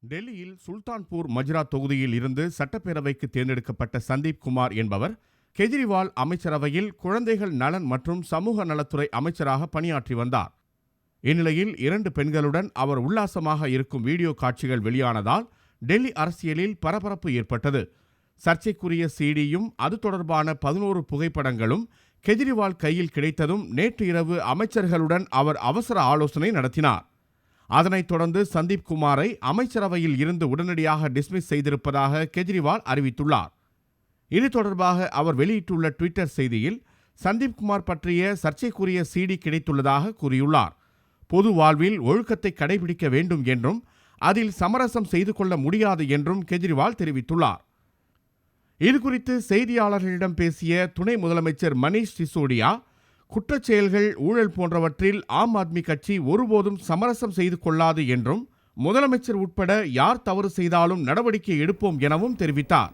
டெல்லியில் சுல்தான்பூர் மஜ்ரா தொகுதியில் இருந்து சட்டப்பேரவைக்கு தேர்ந்தெடுக்கப்பட்ட சந்தீப் குமார் என்பவர் கெஜ்ரிவால் அமைச்சரவையில் குழந்தைகள் நலன் மற்றும் சமூக நலத்துறை அமைச்சராக பணியாற்றி வந்தார். இந்நிலையில் 2 பெண்களுடன் அவர் உல்லாசமாக இருக்கும் வீடியோ காட்சிகள் வெளியானதால் டெல்லி அரசியலில் பரபரப்பு ஏற்பட்டது. சர்ச்சைக்குரிய சிடியும் அது தொடர்பான 11 புகைப்படங்களும் கெஜ்ரிவால் கையில் கிடைத்ததும் நேற்று இரவு அமைச்சர்களுடன் அவர் அவசர ஆலோசனை நடத்தினார். அதனைத் தொடர்ந்து சந்தீப் குமாரை அமைச்சரவையில் இருந்து உடனடியாக டிஸ்மிஸ் செய்திருப்பதாக கெஜ்ரிவால் அறிவித்துள்ளார். இது தொடர்பாக அவர் வெளியிட்டுள்ள ட்விட்டர் செய்தியில் சந்தீப் குமார் பற்றிய சர்ச்சைக்குரிய சிடி கிடைத்துள்ளதாக கூறியுள்ளார். பொது வாழ்வில் ஒழுக்கத்தை கடைபிடிக்க வேண்டும் என்றும் அதில் சமரசம் செய்து கொள்ள முடியாது என்றும் கெஜ்ரிவால் தெரிவித்துள்ளார். இதுகுறித்து செய்தியாளர்களிடம் பேசிய துணை முதலமைச்சர் மணீஷ் சிசோடியா, குற்றச்செயல்கள், ஊழல் போன்றவற்றில் ஆம் ஆத்மி கட்சி ஒருபோதும் சமரசம் செய்து கொள்ளாது என்றும் முதலமைச்சர் உட்பட யார் தவறு செய்தாலும் நடவடிக்கை எடுப்போம் எனவும் தெரிவித்தார்.